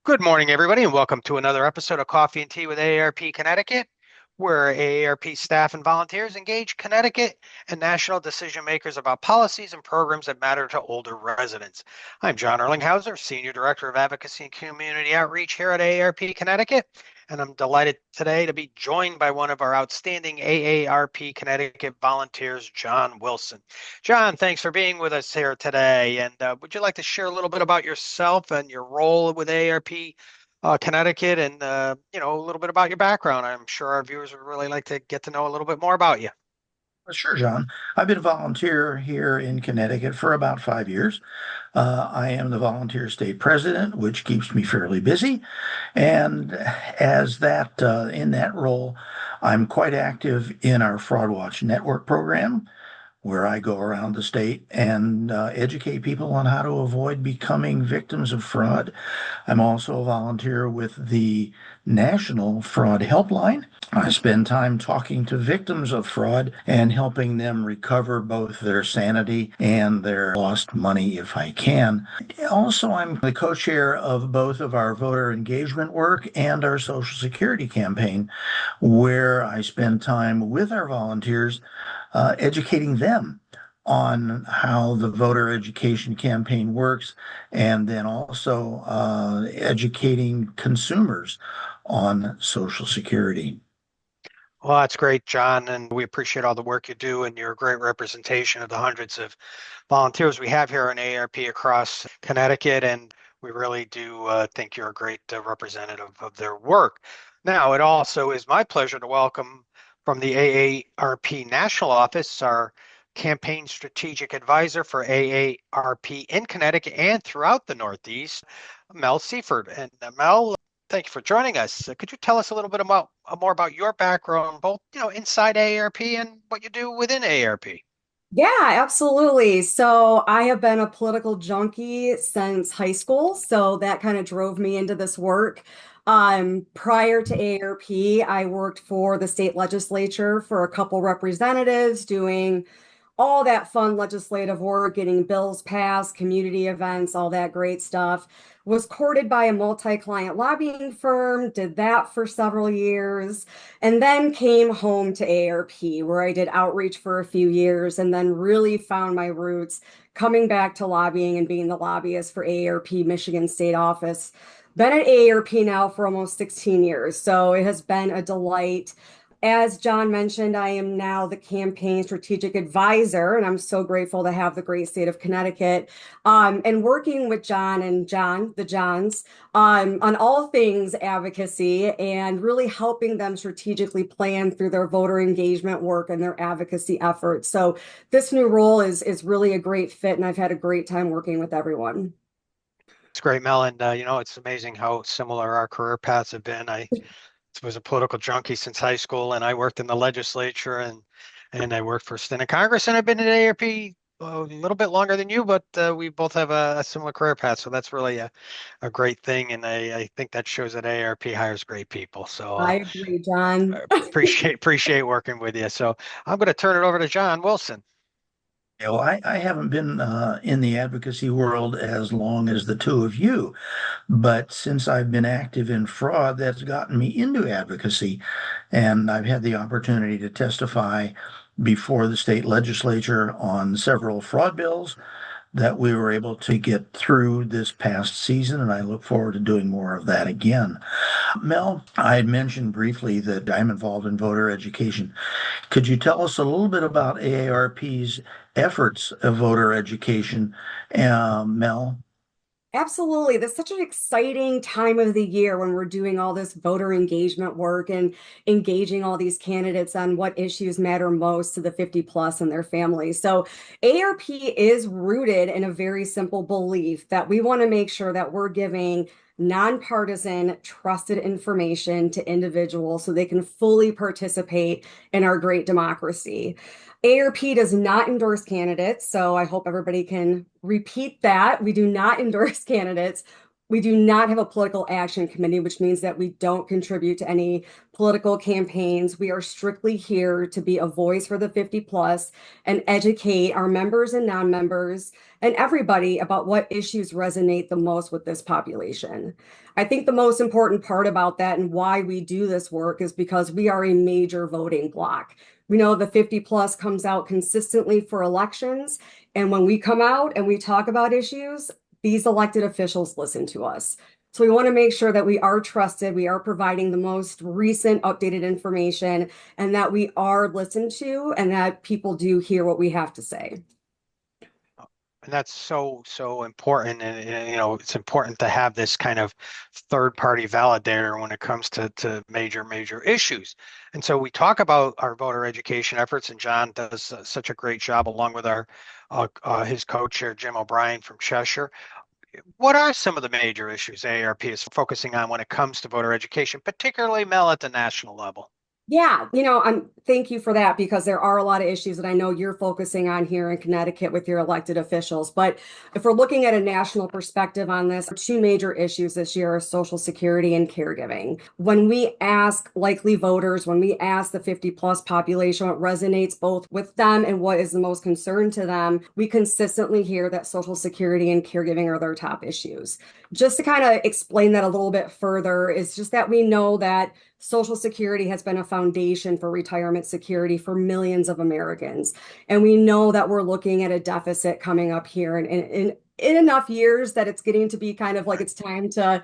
Good morning, everybody, and welcome to another episode of Coffee and Tea with AARP Connecticut, where AARP staff and volunteers engage Connecticut and national decision makers about policies and programs that matter to older residents. I'm John Erlingheuser, Senior Director of Advocacy and Community Outreach here at AARP Connecticut, and I'm delighted today to be joined by one of our outstanding AARP Connecticut volunteers, John Wilson. John, thanks for being with us here today. And would you like to share a little bit about yourself and your role with AARP Connecticut and, a little bit about your background? I'm sure our viewers would really like to get to know a little bit more about you. Sure, John. I've been a volunteer here in Connecticut for about 5 years. I am the volunteer state president, which keeps me fairly busy. And as that, in that role, I'm quite active in our Fraud Watch Network program, where I go around the state and educate people on how to avoid becoming victims of fraud. I'm also a volunteer with the National Fraud Helpline. I spend time talking to victims of fraud and helping them recover both their sanity and their lost money if I can. Also, I'm the co-chair of both of our voter engagement work and our Social Security campaign, where I spend time with our volunteers educating them on how the voter education campaign works, and then also educating consumers on Social Security. Well, that's great, John, and we appreciate all the work you do, and you're a great representation of the hundreds of volunteers we have here in AARP across Connecticut, and we really do think you're a great representative of their work. Now, it also is my pleasure to welcome from the AARP National Office our Campaign Strategic Advisor for AARP in Connecticut and throughout the Northeast, Mel Seifert. And Mel, thank you for joining us. Could you tell us a little bit about more about your background, both inside AARP and what you do within AARP? Yeah, absolutely. So I have been a political junkie since high school, so that kind of drove me into this work. Prior to AARP, I worked for the state legislature for a couple representatives doing all that fun legislative work, getting bills passed, community events, all that great stuff. Was courted by a multi-client lobbying firm, did that for several years, and then came home to AARP, where I did outreach for a few years, and then really found my roots coming back to lobbying and being the lobbyist for AARP Michigan State Office. Been at AARP now for almost 16 years, so it has been a delight. As John mentioned, I am now the campaign strategic advisor, and I'm so grateful to have the great state of Connecticut and working with John and John, the Johns, on all things advocacy and really helping them strategically plan through their voter engagement work and their advocacy efforts. So this new role is really a great fit, and I've had a great time working with everyone. It's great, Mel, and it's amazing how similar our career paths have been. I was a political junkie since high school, and I worked in the legislature and I worked for a stint in Congress, and I've been in AARP a little bit longer than you, but we both have a similar career path, so that's really a great thing, and I think that shows that AARP hires great people. So I agree, John. appreciate working with you. So I'm going to turn it over to John Wilson. Yeah, well, I haven't been in the advocacy world as long as the two of you, but since I've been active in fraud, that's gotten me into advocacy. And I've had the opportunity to testify before the state legislature on several fraud bills that we were able to get through this past season, and I look forward to doing more of that again. Mel, I had mentioned briefly that I'm involved in voter education. Could you tell us a little bit about AARP's efforts of voter education, Mel? Absolutely. That's such an exciting time of the year when we're doing all this voter engagement work and engaging all these candidates on what issues matter most to the 50 plus and their families. So ARP is rooted in a very simple belief that we want to make sure that we're giving nonpartisan, trusted information to individuals so they can fully participate in our great democracy. AARP does not endorse candidates, so I hope everybody can repeat that. We do not endorse candidates. We do not have a political action committee, which means that we don't contribute to any political campaigns. We are strictly here to be a voice for the 50 plus and educate our members and non-members and everybody about what issues resonate the most with this population. I think the most important part about that and why we do this work is because we are a major voting bloc. We know the 50 plus comes out consistently for elections. And when we come out and we talk about issues, these elected officials listen to us. So we want to make sure that we are trusted, we are providing the most recent updated information, and that we are listened to and that people do hear what we have to say. And that's so important. And, it's important to have this kind of third party validator when it comes to major issues. And so we talk about our voter education efforts, and John does such a great job along with his co-chair, Jim O'Brien from Cheshire. What are some of the major issues AARP is focusing on when it comes to voter education, particularly, Mel, at the national level? Yeah, thank you for that because there are a lot of issues that I know you're focusing on here in Connecticut with your elected officials. But if we're looking at a national perspective on this, two major issues this year are Social Security and caregiving. When we ask likely voters, when we ask the 50 plus population what resonates both with them and what is the most concern to them, we consistently hear that Social Security and caregiving are their top issues. Just to kind of explain that a little bit further is just that we know that Social Security has been a foundation for retirement security for millions of Americans. And we know that we're looking at a deficit coming up here in enough years that it's getting to be kind of like it's time to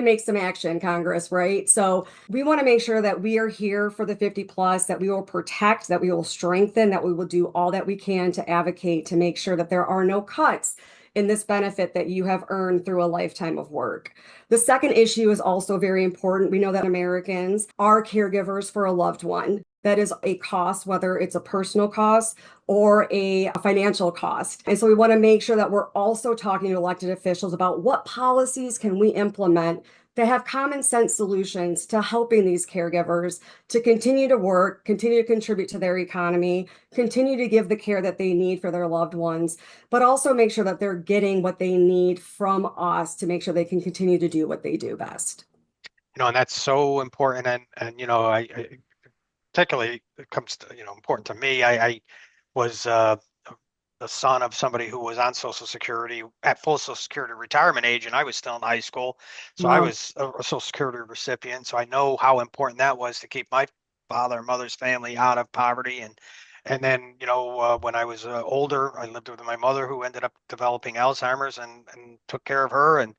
make some action, Congress, right? So we want to make sure that we are here for the 50 plus, that we will protect, that we will strengthen, that we will do all that we can to advocate to make sure that there are no cuts in this benefit that you have earned through a lifetime of work. The second issue is also very important. We know that Americans are caregivers for a loved one. That is a cost, whether it's a personal cost or a financial cost. And so we want to make sure that we're also talking to elected officials about what policies can we implement to have common sense solutions to helping these caregivers to continue to work, continue to contribute to their economy, continue to give the care that they need for their loved ones, but also make sure that they're getting what they need from us to make sure they can continue to do what they do best. And that's so important. And I particularly it comes to, important to me. I was the son of somebody who was on Social Security at full Social Security retirement age, and I was still in high school. So I Wow. was a Social Security recipient. So I know how important that was to keep my father and mother's family out of poverty. And then, when I was older, I lived with my mother who ended up developing Alzheimer's and took care of her and,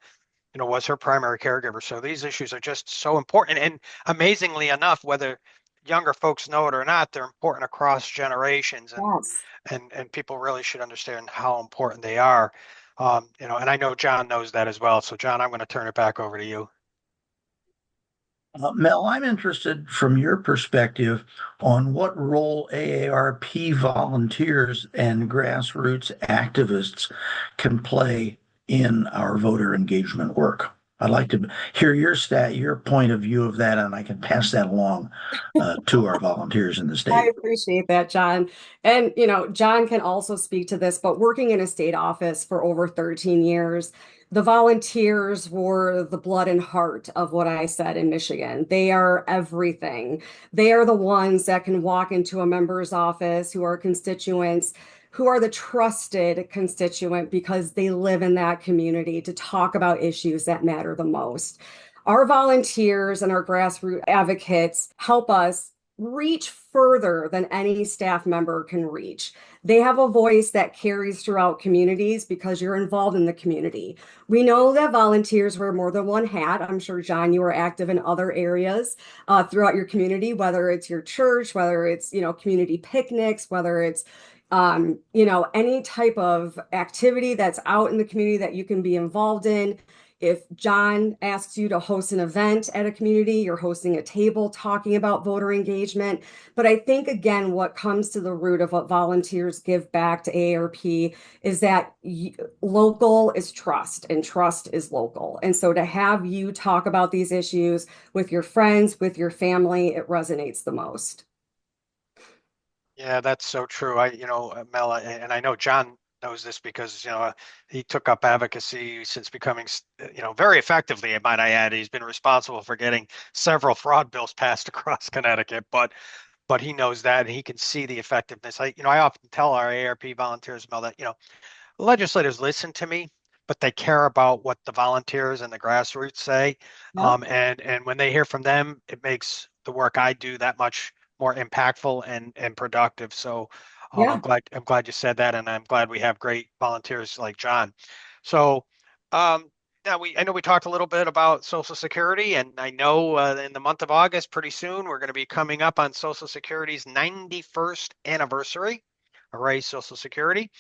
was her primary caregiver. So these issues are just so important. And amazingly enough, whether younger folks know it or not, they're important across generations. Yes. And people really should understand how important they are. And I know John knows that as well. So John, I'm going to turn it back over to you. Mel, I'm interested from your perspective on what role AARP volunteers and grassroots activists can play in our voter engagement work. I'd like to hear your point of view of that, and I can pass that along to our volunteers in the I state. appreciate that, John. And, John can also speak to this, but working in a state office for over 13 years, the volunteers were the blood and heart of what I said in Michigan. They are everything. They are the ones that can walk into a member's office who are constituents, who are the trusted constituent because they live in that community to talk about issues that matter the most. Our volunteers and our grassroots advocates help us reach further than any staff member can reach. They have a voice that carries throughout communities because you're involved in the community. We know that volunteers wear more than one hat. I'm sure, John, you are active in other areas throughout your community, whether it's your church, whether it's, community picnics, whether it's any type of activity that's out in the community that you can be involved in. If John asks you to host an event at a community, you're hosting a table talking about voter engagement. But I think, again, what comes to the root of what volunteers give back to AARP is that local is trust and trust is local. And so to have you talk about these issues with your friends, with your family, it resonates the most. Yeah, that's so true. Mel, and I know John knows this because, he took up advocacy since becoming, very effectively, might I add. He's been responsible for getting several fraud bills passed across Connecticut, but he knows that and he can see the effectiveness. I often tell our AARP volunteers, Mel, that, legislators listen to me, but they care about what the volunteers and the grassroots say. Yep. And when they hear from them, it makes the work I do that much more impactful and productive. So Yeah. I'm glad you said that, and I'm glad we have great volunteers like John. So um, now I know we talked a little bit about Social Security, and I know in the month of August, pretty soon, we're going to be coming up on Social Security's 91st anniversary. Hooray, Social Security.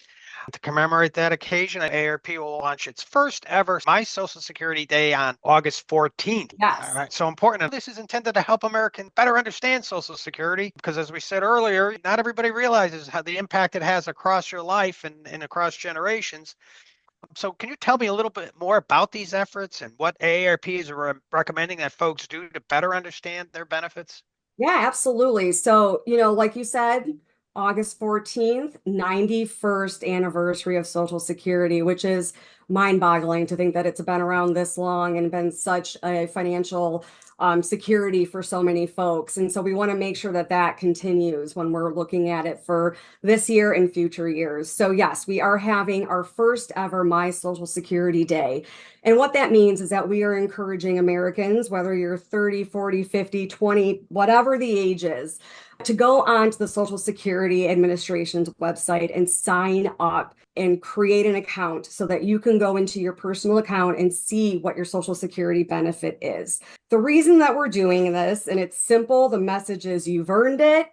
To commemorate that occasion, AARP will launch its first ever My Social Security Day on August 14th. All Yes. right, so important. This is intended to help Americans better understand Social Security because, as we said earlier, not everybody realizes how the impact it has across your life and across generations. So, can you tell me a little bit more about these efforts and what AARP is recommending that folks do to better understand their benefits? Yeah, absolutely. So, like you said, August 14th, 91st anniversary of Social Security, which is mind-boggling to think that it's been around this long and been such a financial security for so many folks. And so we want to make sure that that continues when we're looking at it for this year and future years. So yes, we are having our first ever My Social Security Day. And what that means is that we are encouraging Americans, whether you're 30, 40, 50, 20, whatever the age is, to go on to the Social Security Administration's website and sign up and create an account so that you can go into your personal account and see what your Social Security benefit is. The reason that we're doing this, and it's simple, the message is you've earned it,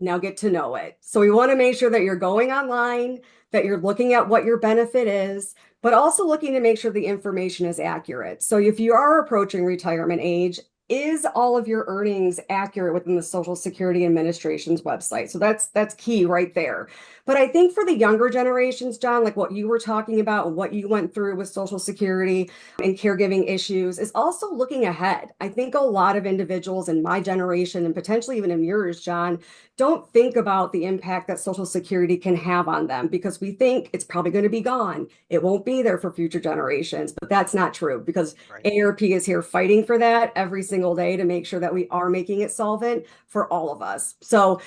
now get to know it. So we want to make sure that you're going online, that you're looking at what your benefit is, but also looking to make sure the information is accurate. So if you are approaching retirement age, is all of your earnings accurate within the Social Security Administration's website? So that's key right there. But I think for the younger generations, John, like what you were talking about and what you went through with Social Security and caregiving issues is also looking ahead. I think a lot of individuals in my generation and potentially even in yours, John, don't think about the impact that Social Security can have on them because we think it's probably going to be gone. It won't be there for future generations, but that's not true because Right. AARP is here fighting for that every single day to make sure that we are making it solvent for all of us. So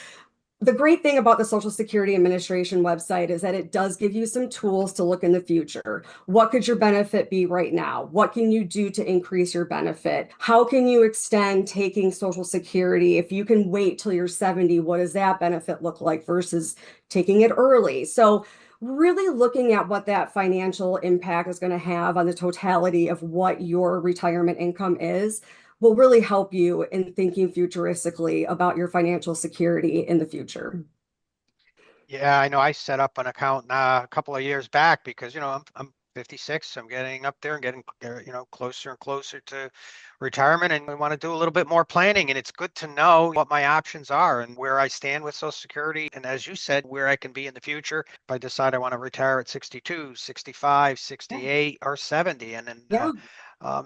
the great thing about the Social Security Administration website is that it does give you some tools to look in the future. What could your benefit be right now? What can you do to increase your benefit? How can you extend taking Social Security? If you can wait till you're 70, what does that benefit look like versus taking it early? So really looking at what that financial impact is going to have on the totality of what your retirement income is will really help you in thinking futuristically about your financial security in the future. Yeah, I know I set up an account a couple of years back because, I'm 56. I'm getting up there and getting, closer and closer to retirement. And we want to do a little bit more planning. And it's good to know what my options are and where I stand with Social Security. And as you said, where I can be in the future if I decide I want to retire at 62, 65, Yeah. 68, or 70. And then Yeah.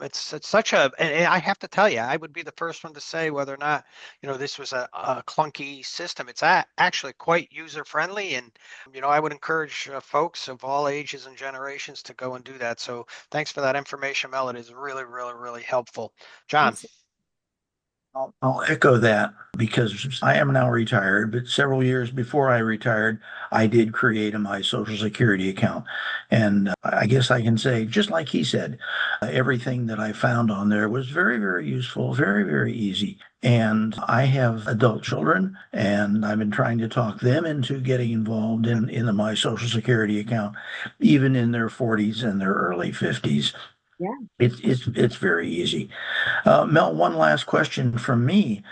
it's such and I have to tell you, I would be the first one to say whether or not, this was a clunky system. It's actually quite user friendly. And, I would encourage folks of all ages and generations to go and do that. So thanks for that information, Mel. It is really, really, really helpful. John. I'll echo that because I am now retired, but several years before I retired, I did create my Social Security account. And I guess I can say, just like he said, everything that I found on there was very, very useful, very, very easy. And I have adult children, and I've been trying to talk them into getting involved in my Social Security account, even in their 40s and their early 50s. Yeah. It's very easy. Mel, one last question from me.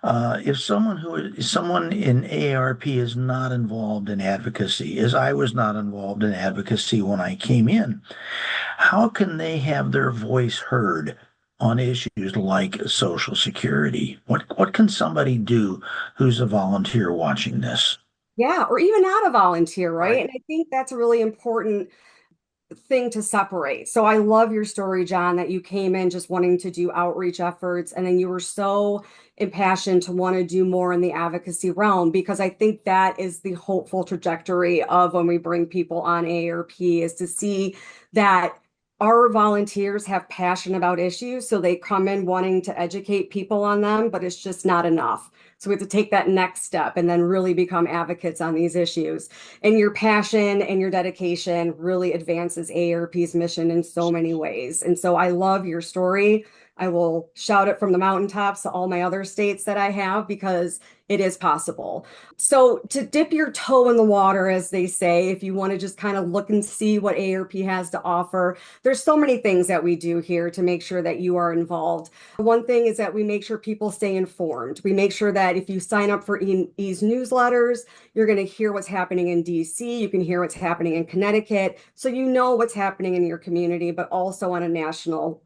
If someone in AARP is not involved in advocacy, as I was not involved in advocacy when I came in, how can they have their voice heard on issues like Social Security? What can somebody do who's a volunteer watching this? Yeah. Or even not a volunteer, right? Right. And I think that's really important thing to separate. So I love your story, John, that you came in just wanting to do outreach efforts and then you were so impassioned to want to do more in the advocacy realm because I think that is the hopeful trajectory of when we bring people on AARP is to see that our volunteers have passion about issues, so they come in wanting to educate people on them, but it's just not enough. So we have to take that next step and then really become advocates on these issues. And your passion and your dedication really advances AARP's mission in so many ways. And so I love your story. I will shout it from the mountaintops to all my other states that I have because it is possible. So to dip your toe in the water, as they say, if you want to just kind of look and see what AARP has to offer, there's so many things that we do here to make sure that you are involved. One thing is that we make sure people stay informed. We make sure that if you sign up for E's newsletters, you're going to hear what's happening in DC. You can hear what's happening in Connecticut. So you know what's happening in your community, but also on a national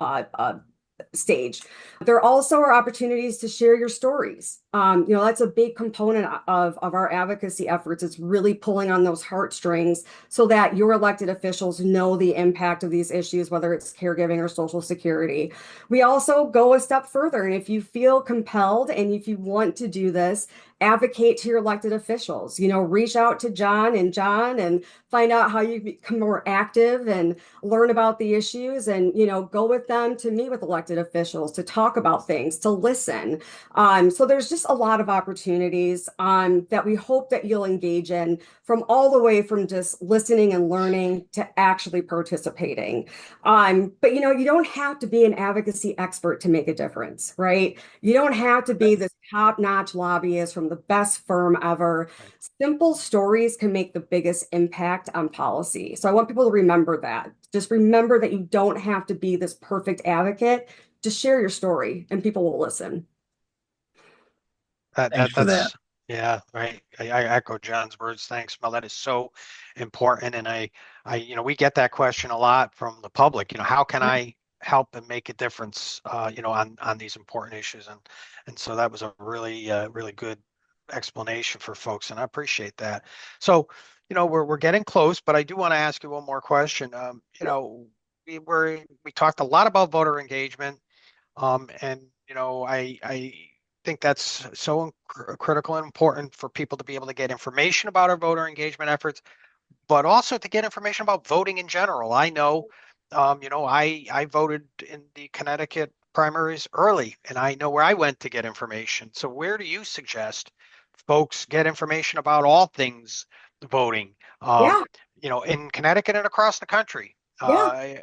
stage. There also are opportunities to share your stories. That's a big component of our advocacy efforts. It's really pulling on those heartstrings so that your elected officials know the impact of these issues, whether it's caregiving or Social Security. We also go a step further. And if you feel compelled and if you want to do this, advocate to your elected officials. Reach out to John and find out how you become more active and learn about the issues and go with them to meet with elected officials to talk about things, to listen. So there's just a lot of opportunities that we hope that you'll engage in, from all the way from just listening and learning to actually participating. But you don't have to be an advocacy expert to make a difference, right? You don't have to be this top-notch lobbyist from the best firm ever. Right. Simple stories can make the biggest impact on policy. So I want people to remember that. Just remember that you don't have to be this perfect advocate. Just share your story and people will listen. That, Thanks that for that. that's yeah, right. I echo John's words. Thanks, Mel. That is so important. And we get that question a lot from the public. How can I help and make a difference, on these important issues? And so that was a really good explanation for folks, and I appreciate that. So, we're getting close, but I do want to ask you one more question. We talked a lot about voter engagement. And I think that's so critical and important for people to be able to get information about our voter engagement efforts, but also to get information about voting in general. I know, I voted in the Connecticut primaries early, and I know where I went to get information. So where do you suggest folks get information about all things voting, Yeah, in Connecticut and across the country? yeah.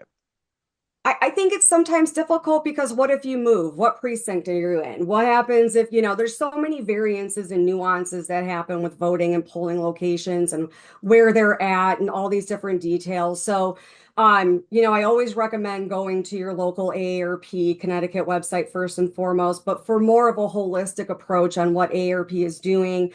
I think it's sometimes difficult because what if you move? What precinct are you in? What happens if, there's so many variances and nuances that happen with voting and polling locations and where they're at and all these different details. So, I always recommend going to your local AARP Connecticut website first and foremost, but for more of a holistic approach on what AARP is doing,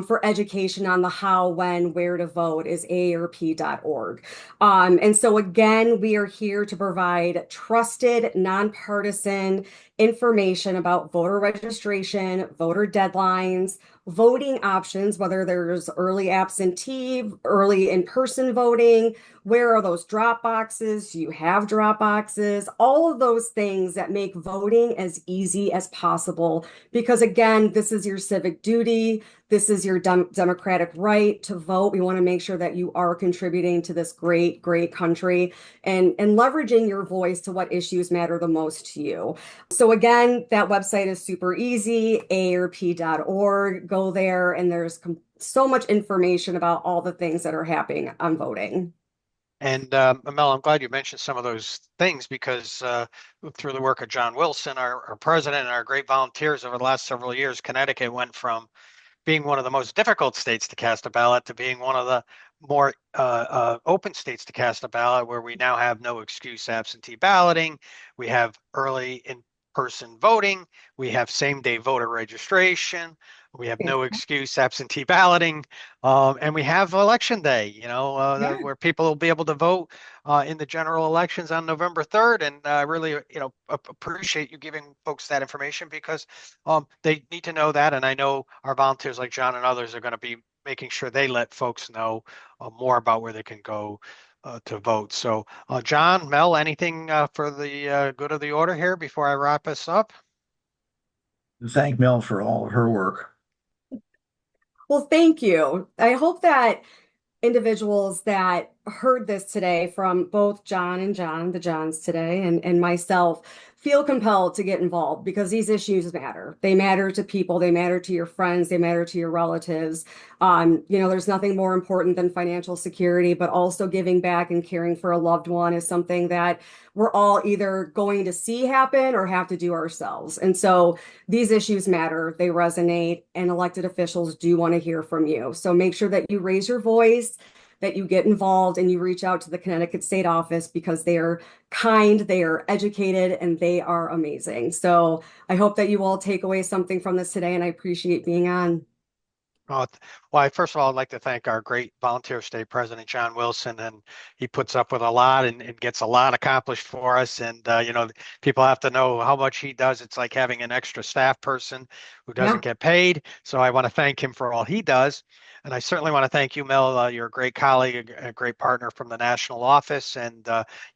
for education on the how, when, where to vote is aarp.org. And so, again, we are here to provide trusted, nonpartisan information about voter registration, voter deadlines, voting options, whether there's early absentee, early in-person voting, where are those drop boxes? Do you have drop boxes? All of those things that make voting as easy as possible. Because again, this is your civic duty. This is your democratic right to vote. We want to make sure that you are contributing to this great, great country and leveraging your voice to what issues matter the most to you. So again, that website is super easy, aarp.org. Go there and there's so much information about all the things that are happening on voting. And Mel, I'm glad you mentioned some of those things because through the work of John Wilson, our president, and our great volunteers over the last several years, Connecticut went from being one of the most difficult states to cast a ballot to being one of the more open states to cast a ballot, where we now have no excuse absentee balloting. We have early in-person voting. We have same-day voter registration. We have no excuse absentee balloting. And we have election day, Yeah. where people will be able to vote in the general elections on November 3rd. And I really, appreciate you giving folks that information because they need to know that. And I know our volunteers like John and others are going to be making sure they let folks know more about where they can go to vote. So, John, Mel, anything for the good of the order here before I wrap us up? Thank Mel for all of her work. Well, thank you. I hope that individuals that heard this today from both John and John, the Johns today, and myself, feel compelled to get involved because these issues matter. They matter to people, they matter to your friends, they matter to your relatives. There's nothing more important than financial security, but also giving back and caring for a loved one is something that we're all either going to see happen or have to do ourselves. And so these issues matter, they resonate, and elected officials do want to hear from you. So make sure that you raise your voice, that you get involved, and you reach out to the Connecticut State Office because they are kind, they are educated, and they are amazing. So I hope that you all take away something from this today, and I appreciate being on. Uh, well, first of all, I'd like to thank our great volunteer state president, John Wilson, and he puts up with a lot and gets a lot accomplished for us. And, people have to know how much he does. It's like having an extra staff person who doesn't Yeah. get paid. So I want to thank him for all he does. And I certainly want to thank you, Mel. You're a great colleague, a great partner from the national office, and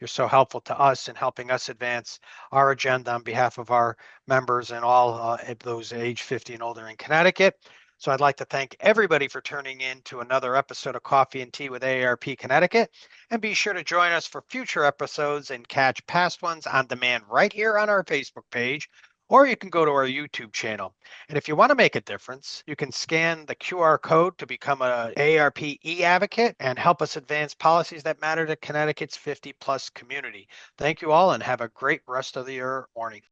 you're so helpful to us in helping us advance our agenda on behalf of our members and all those age 50 and older in Connecticut. So I'd like to thank everybody for tuning in to another episode of Coffee and Tea with AARP Connecticut. And be sure to join us for future episodes and catch past ones on demand right here on our Facebook page, or you can go to our YouTube channel. And if you want to make a difference, you can scan the QR code to become a AARP e-advocate and help us advance policies that matter to Connecticut's 50 plus community. Thank you all and have a great rest of your morning.